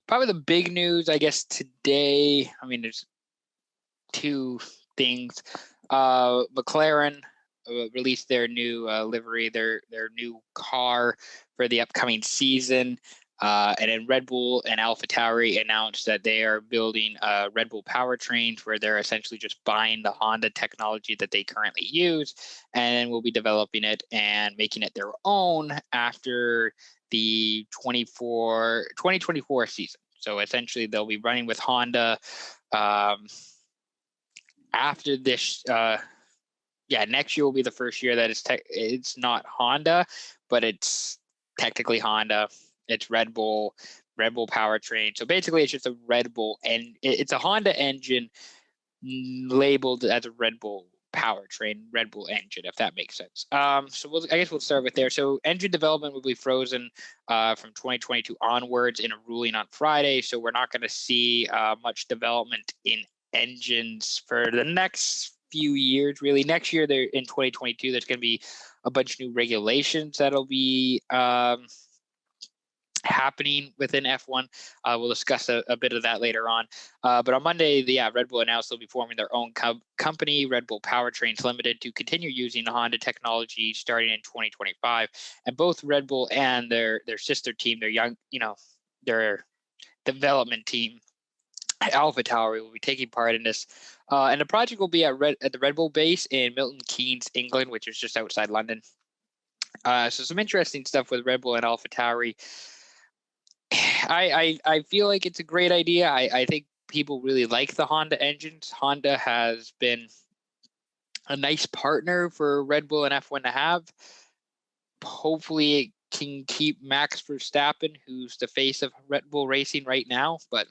Probably the big news, I guess, today. I mean, there's two things. McLaren released their new livery, their new car for the upcoming season. And then Red Bull and AlphaTauri announced that they are building Red Bull powertrains where they're essentially just buying the Honda technology that they currently use and will be developing it and making it their own after the 2024 season. So essentially they'll be running with Honda after this. Next year will be the first year that it's not Honda, but it's technically Honda. It's Red Bull powertrain. So basically, it's just a Red Bull, and it's a Honda engine labeled as a Red Bull powertrain, Red Bull engine, if that makes sense. So I guess we'll start with there. So engine development will be frozen from 2022 onwards in a ruling on Friday. So we're not going to see much development in engines for the next few years, really. Next year, there in 2022, there's going to be a bunch of new regulations that'll be happening within F1. We'll discuss a bit of that later on. But on Monday, Red Bull announced they'll be forming their own company, Red Bull Powertrains Limited, to continue using the Honda technology starting in 2025. And both Red Bull and their sister team, their development team, AlphaTauri, will be taking part in this. And the project will be at the Red Bull base in Milton Keynes, England, which is just outside London. So some interesting stuff with Red Bull and AlphaTauri. I feel like it's a great idea. I think people really like the Honda engines. Honda has been a nice partner for Red Bull and F1 to have. Hopefully it can keep Max Verstappen, who's the face of Red Bull Racing right now, but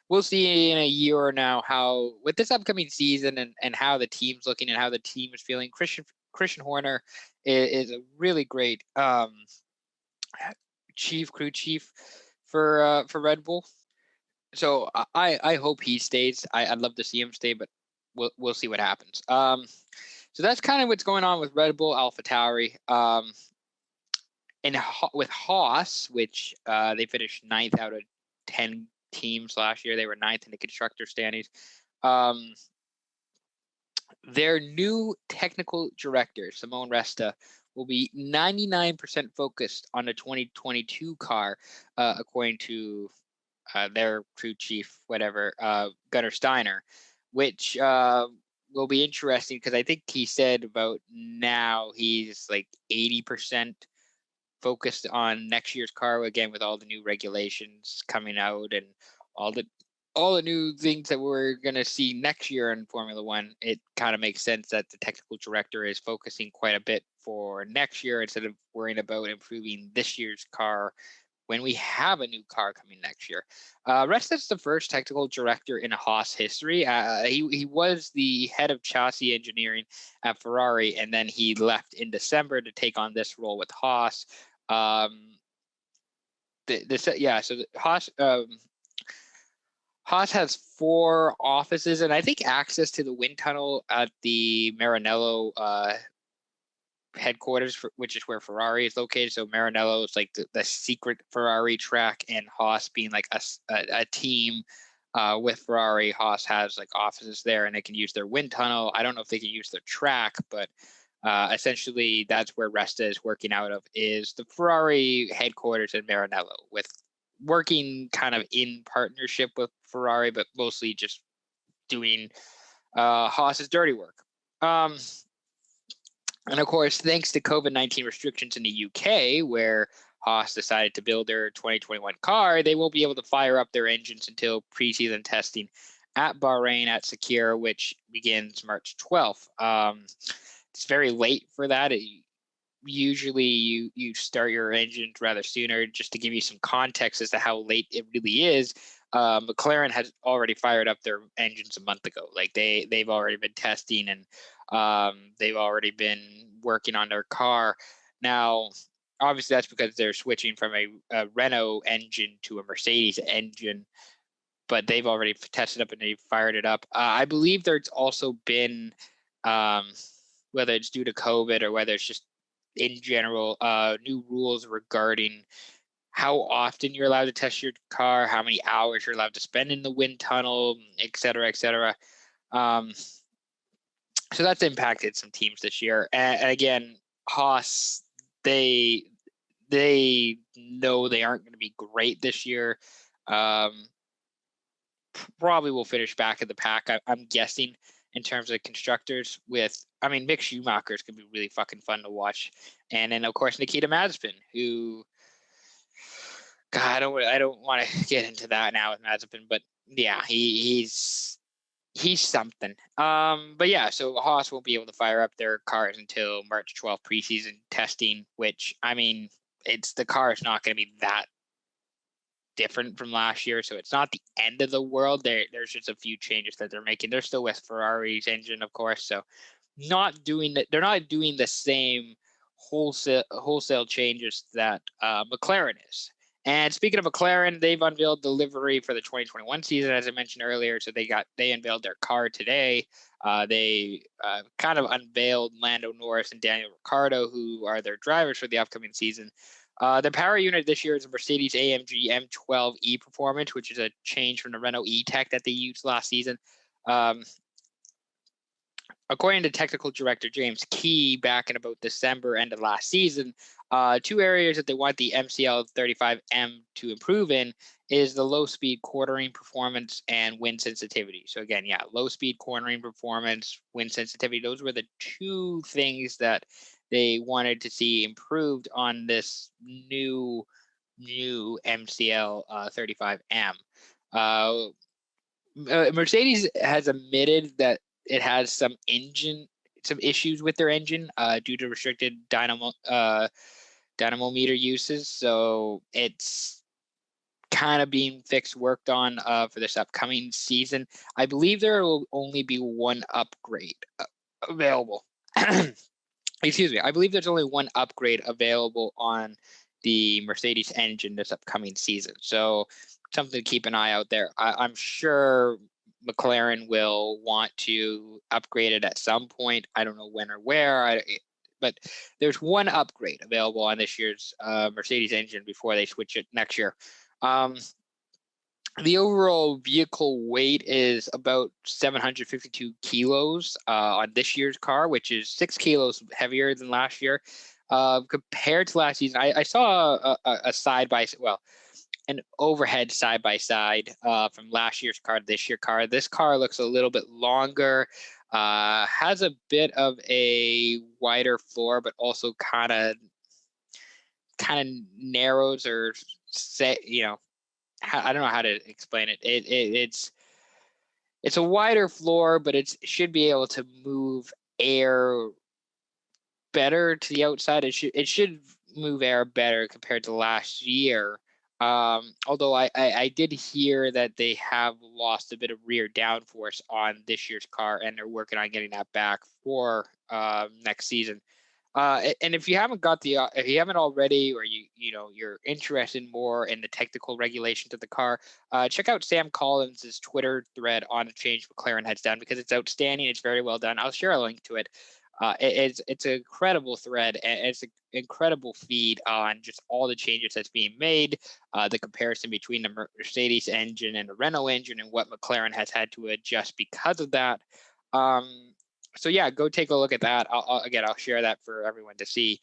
we'll see in a year or now how, with this upcoming season and how the team's looking and how the team is feeling. Christian Horner is a really great crew chief for Red Bull. So I hope he stays. I'd love to see him stay, but we'll see what happens. So that's kind of what's going on with Red Bull, AlphaTauri. And with Haas, which they finished 9th out of 10 teams last year. They were 9th in the constructor standings. Their new technical director, Simone Resta, will be 99% focused on the 2022 car, according to their crew chief, Gunnar Steiner, which will be interesting because I think he said about now he's like 80% focused on next year's car, again, with all the new regulations coming out and all the new things that we're going to see next year in Formula One. It kind of makes sense that the technical director is focusing quite a bit for next year instead of worrying about improving this year's car when we have a new car coming next year. Resta's the first technical director in Haas history. He was the head of chassis engineering at Ferrari, and then he left in December to take on this role with Haas. So Haas has 4 offices, and I think access to the wind tunnel at the Maranello headquarters, which is where Ferrari is located. So Maranello is like the secret Ferrari track, and Haas being like a team with Ferrari. Haas has like offices there, and they can use their wind tunnel. I don't know if they can use their track, but essentially that's where Resta is working out of, is the Ferrari headquarters in Maranello, with working kind of in partnership with Ferrari, but mostly just doing Haas's dirty work. And of course, thanks to COVID-19 restrictions in the UK, where Haas decided to build their 2021 car, they won't be able to fire up their engines until preseason testing at Bahrain at Sakir, which begins March 12th. It's very late for that. Usually you start your engines rather sooner. Just to give you some context as to how late it really is, McLaren has already fired up their engines a month ago. Like they've already been testing, and they've already been working on their car. Now, obviously that's because they're switching from a Renault engine to a Mercedes engine, but they've already tested up and they've fired it up. I believe there's also been, whether it's due to COVID or whether it's just in general, new rules regarding how often you're allowed to test your car, how many hours you're allowed to spend in the wind tunnel, et cetera, et cetera. So that's impacted some teams this year. And again, Haas, they know they aren't going to be great this year. Probably will finish back in the pack, I'm guessing, in terms of constructors. Mick Schumacher's going to be really fucking fun to watch. And then, of course, Nikita Mazepin, who, God, I don't want to get into that now with Mazepin, but yeah, he's something. But yeah, so Haas won't be able to fire up their cars until March 12th preseason testing, which, the car is not going to be that different from last year, so it's not the end of the world. There's just a few changes that they're making. They're still with Ferrari's engine, of course, so they're not doing the same wholesale changes that McLaren is. And speaking of McLaren, they've unveiled the livery for the 2021 season, as I mentioned earlier. So they unveiled their car today. They kind of unveiled Lando Norris and Daniel Ricciardo, who are their drivers for the upcoming season. The power unit this year is a Mercedes AMG M12E Performance, which is a change from the Renault E-Tech that they used last season. According to technical director James Key, back in about December, end of last season, two areas that they want the MCL 35M to improve in is the low-speed quartering performance and wind sensitivity. So again, yeah, low-speed quartering performance, wind sensitivity, those were the two things that they wanted to see improved on this new MCL 35M. Mercedes has admitted that it has some issues with their engine due to restricted dynamometer uses. So it's kind of being worked on for this upcoming season. I believe there will only be one upgrade available. Excuse me. I believe there's only one upgrade available on the Mercedes engine this upcoming season. So something to keep an eye out there. I'm sure McLaren will want to upgrade it at some point. I don't know when or where, but there's one upgrade available on this year's Mercedes engine before they switch it next year. The overall vehicle weight is about 752 kilos on this year's car, which is 6 kilos heavier than last year. Compared to last season, I saw an overhead side-by-side from last year's car to this year's car. This car looks a little bit longer, has a bit of a wider floor, but also kind of narrows or I don't know how to explain it. It's a wider floor, but it should be able to move air better to the outside. It should move air better compared to last year. Although I did hear that they have lost a bit of rear downforce on this year's car, and they're working on getting that back for next season. And if you haven't already, or you're interested more in the technical regulations of the car, check out Sam Collins' Twitter thread on the change McLaren has done, because it's outstanding. It's very well done. I'll share a link to it. It's an incredible thread, and it's an incredible feed on just all the changes that's being made, the comparison between the Mercedes engine and the Renault engine, and what McLaren has had to adjust because of that. So yeah, go take a look at that. I'll share that for everyone to see.